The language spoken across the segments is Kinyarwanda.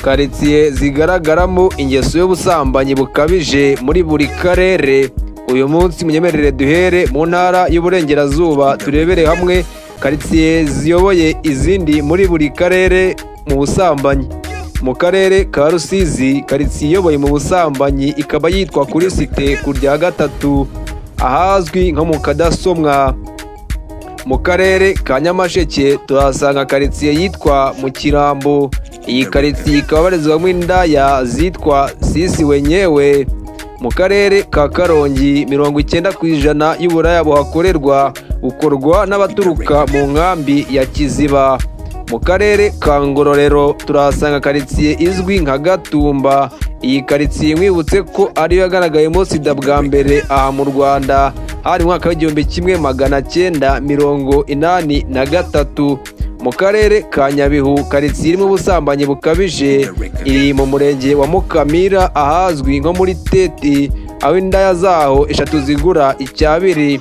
karitsiye zigaragaramo ingeso y'ubusambanyi bukabije muri buri karere. Uyu munsi munyemerere duhere mu ntara y'Uburengerazuba turebere hamwe karitsiye ziyoboye izindi muri buri karere mu busambanyi. Mu karere ka Rusizi karitsiye iyoboye mu busambanyi ikaba yitwa kuri site ku rya gatatu ahazwi nko mu Kadasomwa. Mu karere ka Nyamasheke turahasanga karitsiye yitwa mu Kirambo. Iyi karitsiye ikaba ibarizwamo indaya zitwa sisi wenyewe. Mu karere ka Karongi 90% y'uburaya buhakorerwa bukorwa n'abaturuka mu nkambi ya Kiziba. Mu karere ka Ngororero turahasanga karitsiye izwi nka Gatumba. Iyi karitsiye mwibutse ko ariyo yagaragayemo sida bwa mbere aha mu Rwanda hari mwaka w'1983. Mu karere ka Nyabihu karitsiye irimo ubusambanyi bukabije iri mu murenge wa Mukamira ahazwi nko muri Teti, aho indaya zaho 3 zigura icyabiri.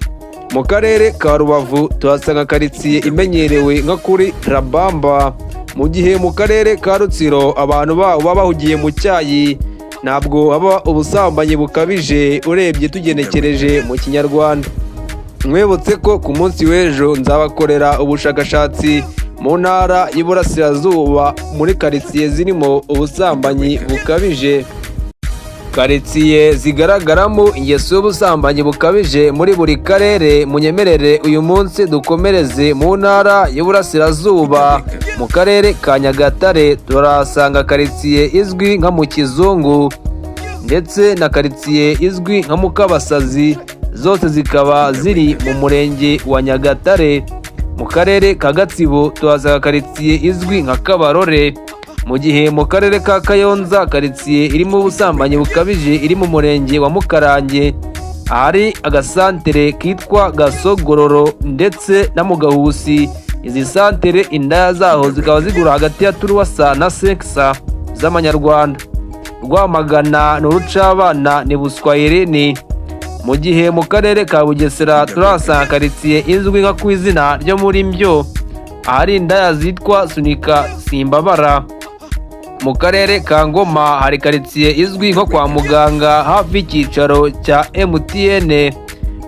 Mu karere ka Rubavu tuhasanga karitsiye imenyerewe nko kuri Rabamba. Mu gihe mu karere ka Rutsiro abantu baho baba bahugiye mu cyayi, ntabwo haba ubusambanyi bukabije urebye tugenekereje mu Kinyarwanda. Mwibutse ko ku munsi w'ejo nzabakorera ubushakashatsi mu ntara y'Iburasirazuba muri karitsiye zirimo ubusambanyi bukabije. Karitsiye zigaragaramo ingeso y'ubusambanyi bukabije muri buri karere. Munyemerere uyu munsi dukomereze mu ntara y'Iburasirazuba. Mu karere ka Nyagatare turahasanga karitsiye izwi nka mu Kizungu ndetse na karitsiye izwi nka mu Kabasazi, zose zikaba ziri mu murenge wa Nyagatare. Mu karere ka Gatsibo tuhasanga karitsiye izwi nka Kabarore. Mu gihe mu karere ka Kayonza karitsiye irimo ubusambanyi bukabije iri mu murenge wa Mukarange, ahari agasantere kitwa Gasogororo ndetse na mu Gahusi. Izi santere indaya zaho zikaba zigura hagati ya turuwasa na seksa z'amanyarwanda. Rwamagana n'Urucabana ni Buswahilini. Mu gihe mu karere ka Bugesera turahasanga karitsiye izwi nka ku izina ryo muri Mbyo, ahari indaya zitwa Sunika Simbabara. Mu karere ka Ngoma hari karitsiye izwi nko kwa Muganga hafi y'icyicaro cya MTN.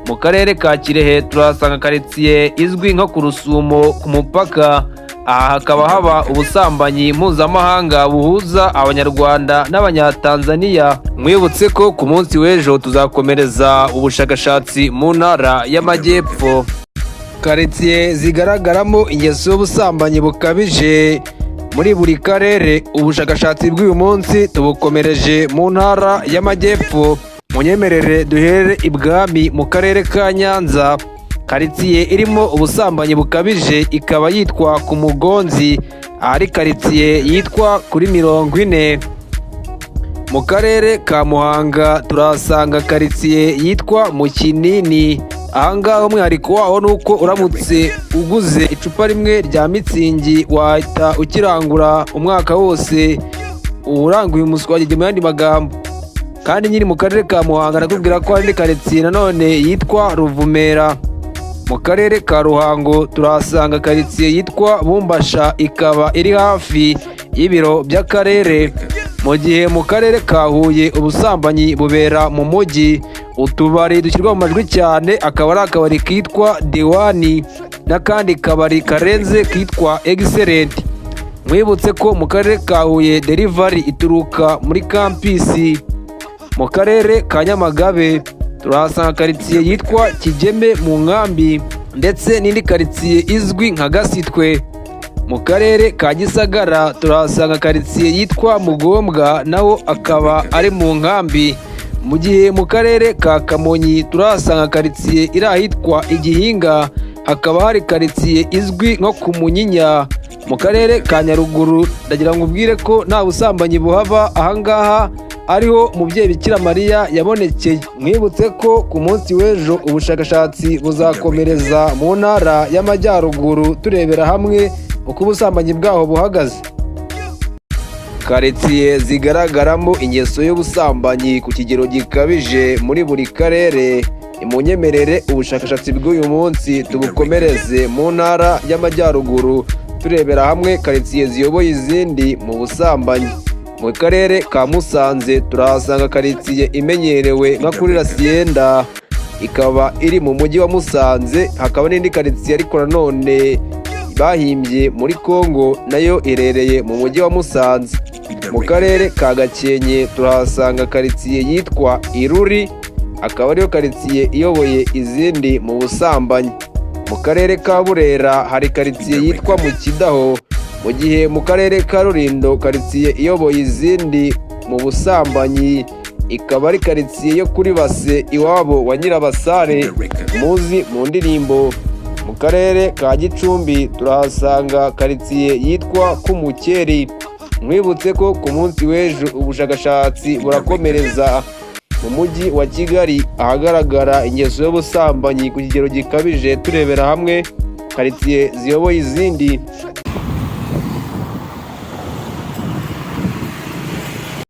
Mu karere ka Kirehe turahasanga karitsiye izwi nko ku Rusumo ku mupaka. Aha hakaba haba ubusambanyi mpuzamahanga buhuza Abanyarwanda n'Abanyatanzania. Mwibutse ko ku munsi w'ejo tuzakomereza ubushakashatsi mu ntara y'Amajyepfo. Karitsiye zigaragaramo ingeso y'ubusambanyi bukabije muri buri karere. Ubushakashatsi bw'uyu munsi tubukomereje mu ntara y'Amajyepfo. Munyemerere duhere ibwami mu karere ka Nyanza. Karitsiye irimo ubusambanyi bukabije ikaba yitwa ku Mugonzi, ahari karitsiye yitwa kuri 40. Mu karere ka Muhanga turahasanga karitsiye yitwa mu Kinini. Ahangaha umwihariko waho nuko uramutse uguze icupa rimwe rya mitsingi wahita ukirangura umwaka wose uranguye umuswagige mu yandi magambo. Kandi nyiri mu karere ka Muhanga nakubwira ko hari karitsiye nanone yitwa Ruvumera. Mu karere ka Ruhango turahasanga karitsiye yitwa Bumbasha, ikaba iri hafi y'ibiro by'akarere. Mu gihe mu karere ka Huye ubusambanyi bubera mu mujyi. Utubari dushyirwa mu majwi cyane akaba ari akabari kitwa Dewani n'akandi kabari karenze kitwa Excellent. Mwibutse ko mu karere ka Huye delivery ituruka muri kampisi. Mu karere ka Nyamagabe turahasanga karitsiye yitwa Kigeme mu nkambi ndetse n'indi karitsiye izwi nka Gasitwe. Mu karere ka Gisagara turahasanga karitsiye yitwa Mugombwa, naho akaba ari mu nkambi. Mu gihe mu karere ka Kamonyi turahasanga karitsiye iri ahitwa Igihinga, hakaba hari karitsiye izwi nko ku Munyinya. Mu karere ka Nyaruguru ndagira ngo ubwire ko nta busambanyi buhaba. Ahangaha ariho umubyeyi Bikira Mariya yabonekeye. Mwibutse ko ku munsi w'ejo ubushakashatsi buzakomereza mu ntara y'Amajyaruguru turebera hamwe uko ubusambanyi bwaho buhagaze. Karitsiye zigaragaramo ingeso y'ubusambanyi ku kigero gikabije muri buri karere. Imunyemerere ubushakashatsi bw'uyu munsi tubukomereze mu ntara y'Amajyaruguru turebera hamwe karitsiye ziyoboye izindi mu busambanyi. Mu karere ka Musanze turahasanga karitsiye imenyerewe nka kuri Rasienda, ikaba iri mu mujyi wa Musanze. Hakaba n'indi karitsiye ariko nanone bahimbye muri Kongo, nayo irereye mu mujyi wa Musanze. Mu karere ka Gakenke turahasanga karitsiye yitwa Iruri, akaba ariyo karitsiye iyoboye izindi mu busambanyi. Mu karere ka Burera hari karitsiye yitwa mu Kidaho, mu gihe mu karere ka Rulindo karitsiye iyoboye izindi mu busambanyi ikaba ari karitsiye yo kuri Base iwabo wa Nyirabasare muzi mu ndirimbo. Mu karere ka Gicumbi turahasanga karitsiye yitwa Kumukeri. Mwibutse ko ku munsi w'ejo ubushakashatsi burakomereza mu mujyi wa Kigali ahagaragara ingeso y'ubusambanyi ku kigero gikabije, turebera hamwe karitsiye ziyoboye izindi.